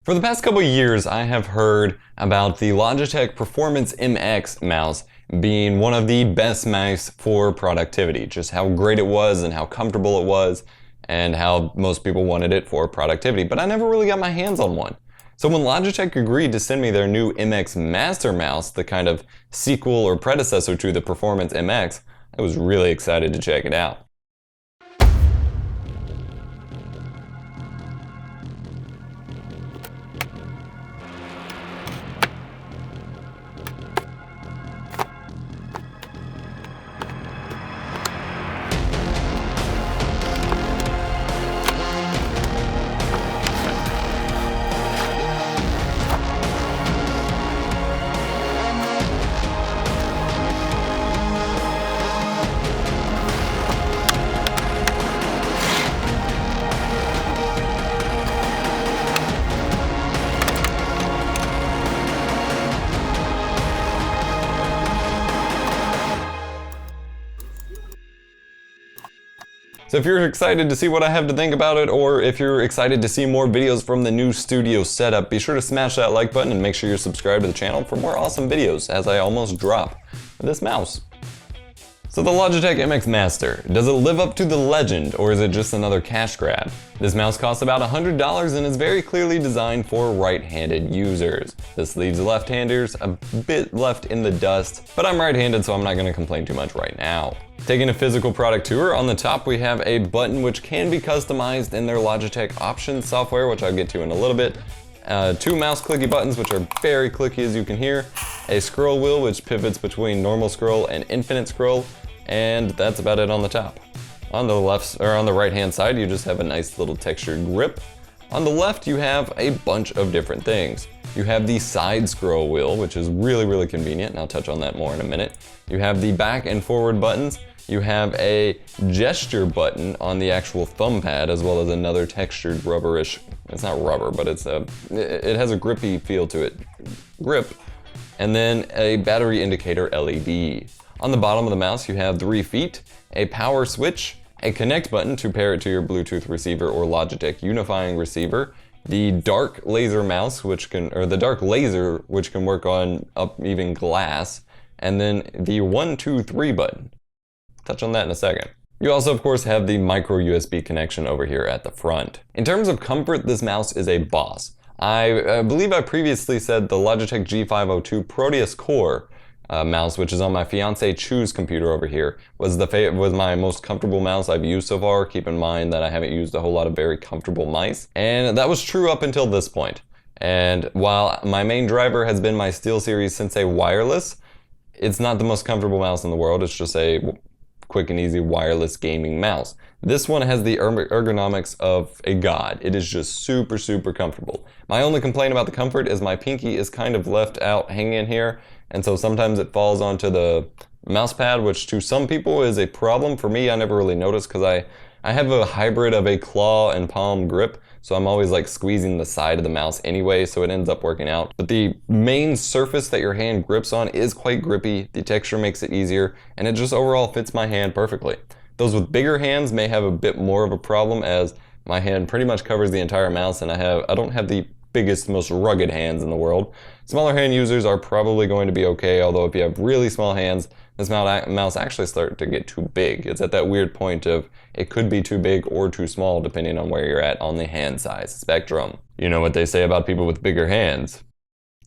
For the past couple years, I have heard about the Logitech Performance MX mouse being one of the best mice for productivity. Just how great it was and how comfortable it was and how most people wanted it for productivity. But I never really got my hands on one. So when Logitech agreed to send me their new MX Master mouse, the kind of sequel or predecessor to the Performance MX, I was really excited to check it out. So if you're excited to see what I have to think about it, or if you're excited to see more videos from the new studio setup, be sure to smash that like button and make sure you're subscribed to the channel for more awesome videos as I almost drop this mouse. So the Logitech MX Master, does it live up to the legend or is it just another cash grab? This mouse costs about $100 and is very clearly designed for right-handed users. This leaves left-handers a bit left in the dust, but I'm right-handed so I'm not going to complain too much right now. Taking a physical product tour, on the top we have a button which can be customized in their Logitech Options software, which I'll get to in a little bit. Two mouse clicky buttons, which are very clicky as you can hear. A scroll wheel, which pivots between normal scroll and infinite scroll. And that's about it on the top. On the left, or on the right hand side, you just have a nice little textured grip. On the left, you have a bunch of different things. You have the side scroll wheel, which is really convenient, and I'll touch on that more in a minute. You have the back and forward buttons. You have a gesture button on the actual thumb pad, as well as another textured rubberish, it's not rubber, but it has a grippy feel to it, grip. And then a battery indicator LED. On the bottom of the mouse, you have 3 feet, a power switch, a connect button to pair it to your Bluetooth receiver or Logitech unifying receiver, the dark laser mouse, the dark laser, which can work on even glass, and then the 1, 2, 3 button. Touch on that in a second. You also, of course, have the micro USB connection over here at the front. In terms of comfort, this mouse is a boss. I believe I previously said the Logitech G502 Proteus Core mouse, which is on my fiance Chu's computer over here, was my most comfortable mouse I've used so far. Keep in mind that I haven't used a whole lot of very comfortable mice, and that was true up until this point. And while my main driver has been my SteelSeries Sensei Wireless, it's not the most comfortable mouse in the world. It's just a quick and easy wireless gaming mouse. This one has the ergonomics of a god. It is just super comfortable. My only complaint about the comfort is my pinky is kind of left out hanging here, and so sometimes it falls onto the mouse pad, which to some people is a problem. For me, I never really noticed because I have a hybrid of a claw and palm grip, so I'm always like squeezing the side of the mouse anyway, so it ends up working out. But the main surface that your hand grips on is quite grippy, the texture makes it easier, and it just overall fits my hand perfectly. Those with bigger hands may have a bit more of a problem, as my hand pretty much covers the entire mouse and I don't have the biggest, most rugged hands in the world. Smaller hand users are probably going to be okay, although if you have really small hands, this mouse actually starts to get too big. It's at that weird point of it could be too big or too small depending on where you're at on the hand size spectrum. You know what they say about people with bigger hands?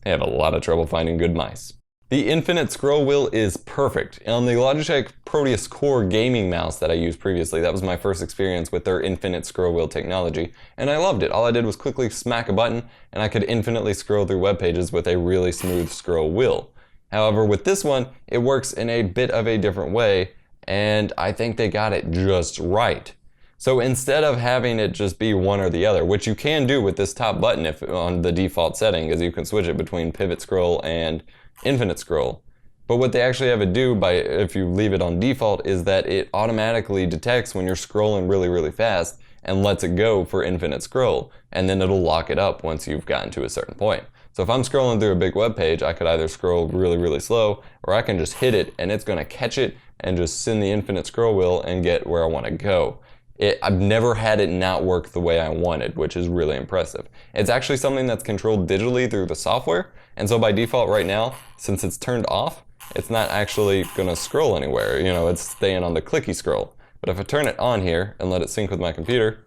They have a lot of trouble finding good mice. The infinite scroll wheel is perfect. On the Logitech Proteus Core gaming mouse that I used previously, that was my first experience with their infinite scroll wheel technology, and I loved it. All I did was quickly smack a button, and I could infinitely scroll through web pages with a really smooth scroll wheel. However, with this one, it works in a bit of a different way, and I think they got it just right. So instead of having it just be one or the other, which you can do with this top button if on the default setting, as you can switch it between pivot scroll and infinite scroll. But what they actually have it do if you leave it on default is that it automatically detects when you're scrolling really fast and lets it go for infinite scroll, and then it'll lock it up once you've gotten to a certain point. So if I'm scrolling through a big web page, I could either scroll really slow, or I can just hit it and it's gonna catch it and just send the infinite scroll wheel and get where I wanna go. I've never had it not work the way I wanted, which is really impressive. It's actually something that's controlled digitally through the software, and so by default right now, since it's turned off, it's not actually gonna scroll anywhere. You know, it's staying on the clicky scroll. But if I turn it on here and let it sync with my computer,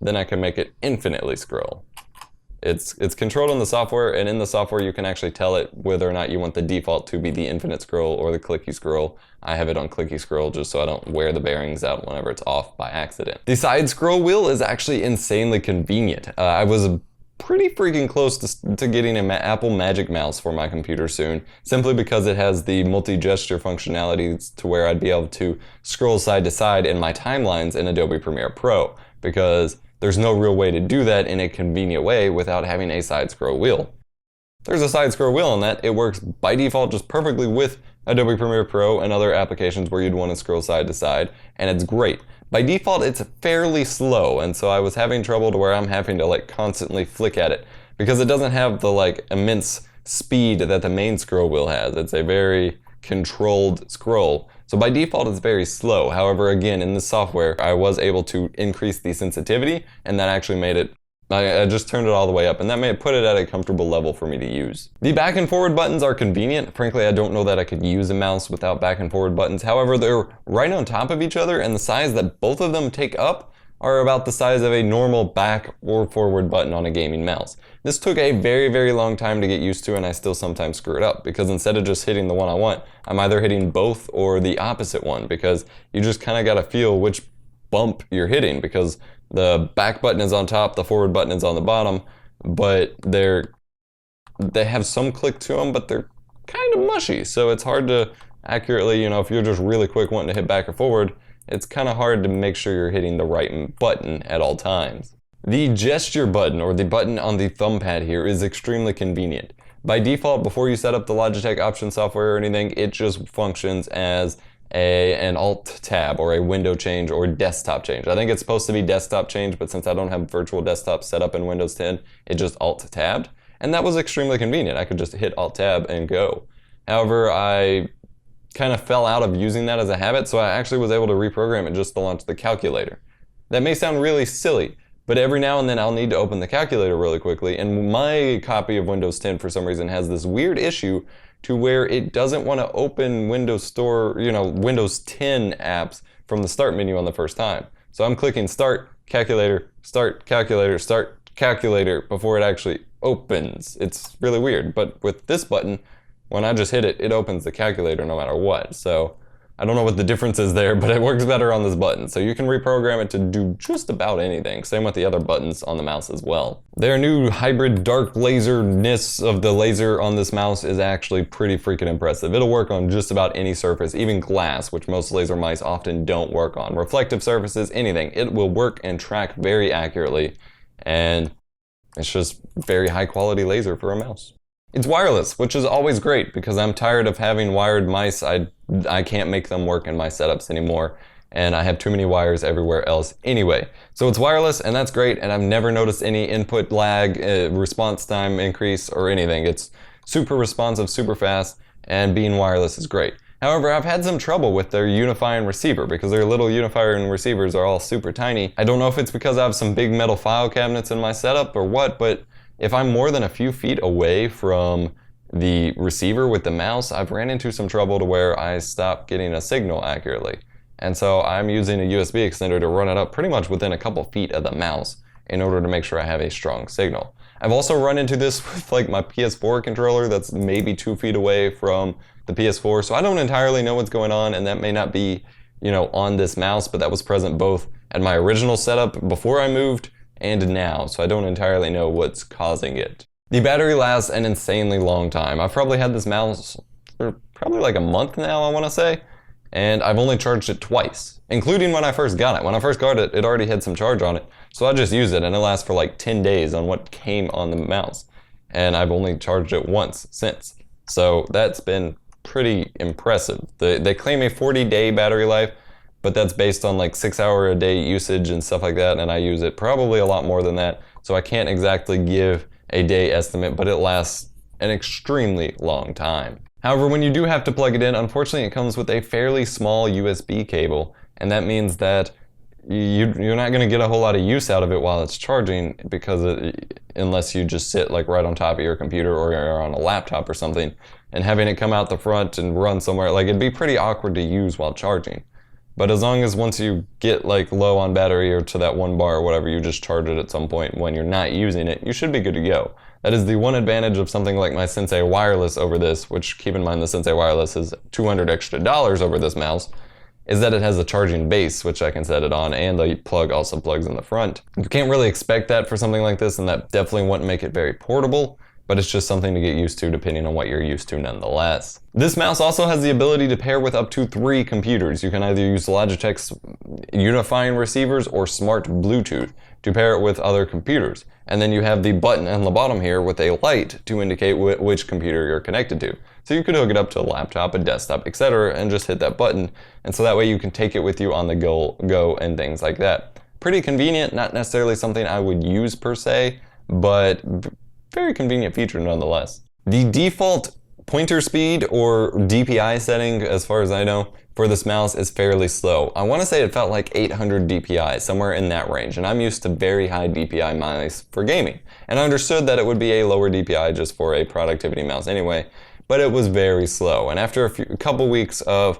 then I can make it infinitely scroll. It's controlled in the software, and in the software you can actually tell it whether or not you want the default to be the infinite scroll or the clicky scroll. I have it on clicky scroll just so I don't wear the bearings out whenever it's off by accident. The side scroll wheel is actually insanely convenient. I was pretty freaking close to getting an Apple Magic Mouse for my computer soon, simply because it has the multi-gesture functionality to where I'd be able to scroll side to side in my timelines in Adobe Premiere Pro, because there's no real way to do that in a convenient way without having a side scroll wheel. There's a side scroll wheel on that. It works by default just perfectly with Adobe Premiere Pro and other applications where you'd want to scroll side to side, and it's great. By default, it's fairly slow, and so I was having trouble to where I'm having to like constantly flick at it because it doesn't have the like immense speed that the main scroll wheel has. It's a very controlled scroll. So by default, it's very slow. However, again, in the software, I was able to increase the sensitivity, and that actually made it, I just turned it all the way up, and that put it at a comfortable level for me to use. The back and forward buttons are convenient. Frankly, I don't know that I could use a mouse without back and forward buttons. However, they're right on top of each other, and the size that both of them take up are about the size of a normal back or forward button on a gaming mouse. This took a very, very long time to get used to, and I still sometimes screw it up because instead of just hitting the one I want, I'm either hitting both or the opposite one, because you just kind of got to feel which bump you're hitting, because the back button is on top, the forward button is on the bottom, but they have some click to them, but they're kind of mushy, so it's hard to accurately, you know, if you're just really quick wanting to hit back or forward, it's kind of hard to make sure you're hitting the right button at all times. The gesture button, or the button on the thumb pad here, is extremely convenient. By default, before you set up the Logitech option software or anything, it just functions as an alt tab or a window change or desktop change. I think it's supposed to be desktop change, but since I don't have virtual desktop set up in Windows 10, it just alt tabbed. And that was extremely convenient. I could just hit alt tab and go. However, I kind of fell out of using that as a habit, so I actually was able to reprogram it just to launch the calculator. That may sound really silly, but every now and then I'll need to open the calculator really quickly, and my copy of Windows 10 for some reason has this weird issue to where it doesn't want to open Windows Store, you know, Windows 10 apps from the start menu on the first time. So I'm clicking start calculator before it actually opens. It's really weird, but with this button, when I just hit it, it opens the calculator no matter what. So I don't know what the difference is there, but it works better on this button. So you can reprogram it to do just about anything. Same with the other buttons on the mouse as well. Their new hybrid dark laserness of the laser on this mouse is actually pretty freaking impressive. It'll work on just about any surface, even glass, which most laser mice often don't work on. Reflective surfaces, anything. It will work and track very accurately. And it's just very high quality laser for a mouse. It's wireless, which is always great because I'm tired of having wired mice. I can't make them work in my setups anymore, and I have too many wires everywhere else anyway. So it's wireless, and that's great, and I've never noticed any input lag, response time increase, or anything. It's super responsive, super fast, and being wireless is great. However, I've had some trouble with their unifying receiver because their little unifying receivers are all super tiny. I don't know if it's because I have some big metal file cabinets in my setup or what, but if I'm more than a few feet away from the receiver with the mouse, I've ran into some trouble to where I stop getting a signal accurately. And so I'm using a USB extender to run it up pretty much within a couple feet of the mouse in order to make sure I have a strong signal. I've also run into this with like my PS4 controller that's maybe 2 feet away from the PS4, so I don't entirely know what's going on, and that may not be, you know, on this mouse, but that was present both at my original setup before I moved and now, so I don't entirely know what's causing it. The battery lasts an insanely long time. I've probably had this mouse for probably like a month now, I want to say, and I've only charged it twice, including when I first got it. When I first got it, it already had some charge on it, so I just used it, and it lasts for like 10 days on what came on the mouse, and I've only charged it once since. So that's been pretty impressive. They claim a 40-day battery life, but that's based on like 6-hour-a-day usage and stuff like that, and I use it probably a lot more than that, so I can't exactly give a day estimate, but it lasts an extremely long time. However, when you do have to plug it in, unfortunately it comes with a fairly small USB cable, and that means that you're not going to get a whole lot of use out of it while it's charging, because unless you just sit like right on top of your computer or you're on a laptop or something, and having it come out the front and run somewhere, like it'd be pretty awkward to use while charging. But as long as once you get like low on battery or to that 1 bar or whatever, you just charge it at some point when you're not using it, you should be good to go. That is the one advantage of something like my Sensei Wireless over this, which keep in mind the Sensei Wireless is $200 extra over this mouse, is that it has a charging base, which I can set it on, and the plug also plugs in the front. You can't really expect that for something like this, and that definitely wouldn't make it very portable, but it's just something to get used to depending on what you're used to nonetheless. This mouse also has the ability to pair with up to 3 computers. You can either use Logitech's unifying receivers or smart Bluetooth to pair it with other computers. And then you have the button on the bottom here with a light to indicate which computer you're connected to. So you could hook it up to a laptop, a desktop, etc., and just hit that button. And so that way you can take it with you on the go and things like that. Pretty convenient, not necessarily something I would use per se, but very convenient feature nonetheless. The default pointer speed or DPI setting, as far as I know, for this mouse is fairly slow. I want to say it felt like 800 DPI, somewhere in that range, and I'm used to very high DPI mice for gaming. And I understood that it would be a lower DPI just for a productivity mouse anyway, but it was very slow. And after a couple weeks of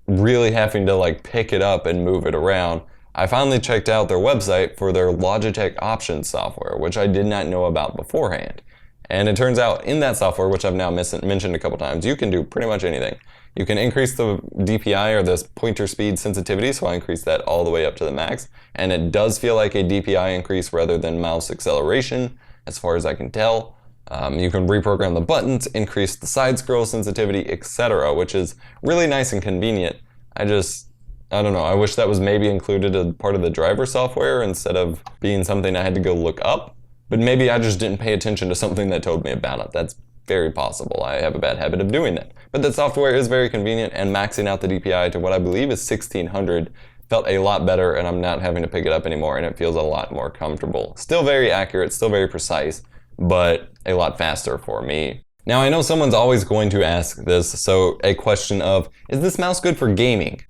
really having to like pick it up and move it around, I finally checked out their website for their Logitech options software, which I did not know about beforehand. And it turns out in that software, which I've now mentioned a couple times, you can do pretty much anything. You can increase the DPI or this pointer speed sensitivity, so I increased that all the way up to the max. And it does feel like a DPI increase rather than mouse acceleration, as far as I can tell. You can reprogram the buttons, increase the side scroll sensitivity, etc., which is really nice and convenient. I don't know, I wish that was maybe included as part of the driver software instead of being something I had to go look up. But maybe I just didn't pay attention to something that told me about it. That's very possible. I have a bad habit of doing that. But the software is very convenient, and maxing out the DPI to what I believe is 1600 felt a lot better, and I'm not having to pick it up anymore, and it feels a lot more comfortable. Still very accurate, still very precise, but a lot faster for me. Now I know someone's always going to ask this, so a question of, is this mouse good for gaming?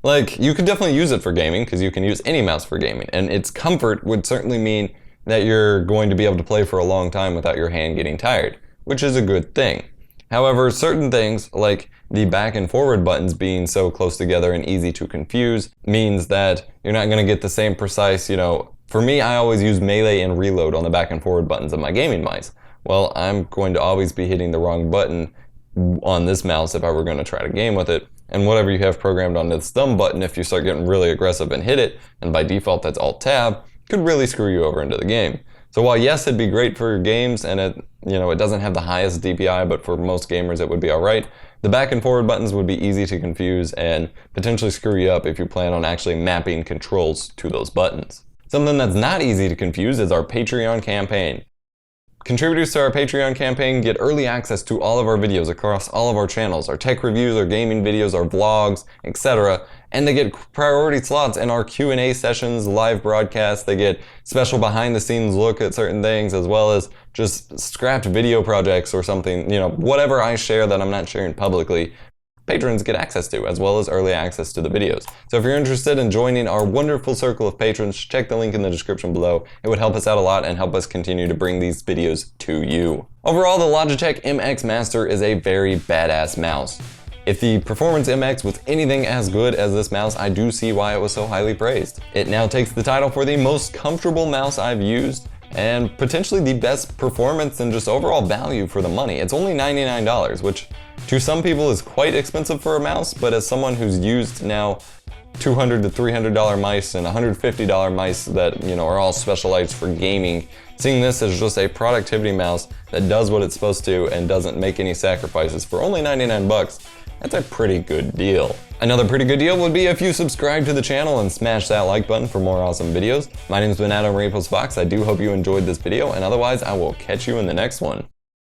Like, you could definitely use it for gaming, because you can use any mouse for gaming, and its comfort would certainly mean that you're going to be able to play for a long time without your hand getting tired, which is a good thing. However, certain things, like the back and forward buttons being so close together and easy to confuse, means that you're not going to get the same precise, for me, I always use melee and reload on the back and forward buttons of my gaming mice. Well, I'm going to always be hitting the wrong button on this mouse if I were going to try to game with it. And whatever you have programmed on this thumb button, if you start getting really aggressive and hit it, and by default that's Alt-Tab, could really screw you over into the game. So while yes, it'd be great for your games, and it doesn't have the highest DPI, but for most gamers it would be alright, the back and forward buttons would be easy to confuse and potentially screw you up if you plan on actually mapping controls to those buttons. Something that's not easy to confuse is our Patreon campaign. Contributors to our Patreon campaign get early access to all of our videos across all of our channels, our tech reviews, our gaming videos, our vlogs, etc. And they get priority slots in our Q&A sessions, live broadcasts. They get special behind the scenes look at certain things, as well as just scrapped video projects or something, whatever I share that I'm not sharing publicly, patrons get access to, as well as early access to the videos. So if you're interested in joining our wonderful circle of patrons, check the link in the description below. It would help us out a lot and help us continue to bring these videos to you. Overall, the Logitech MX Master is a very badass mouse. If the Performance MX was anything as good as this mouse, I do see why it was so highly praised. It now takes the title for the most comfortable mouse I've used, and potentially the best performance and just overall value for the money. It's only $99, which to some people is quite expensive for a mouse, but as someone who's used now $200 to $300 mice and $150 mice that are all specialized for gaming, seeing this as just a productivity mouse that does what it's supposed to and doesn't make any sacrifices for only 99 bucks, that's a pretty good deal. Another pretty good deal would be if you subscribe to the channel and smash that like button for more awesome videos. My name's been Adam Rapos Fox. I do hope you enjoyed this video, and otherwise I will catch you in the next one.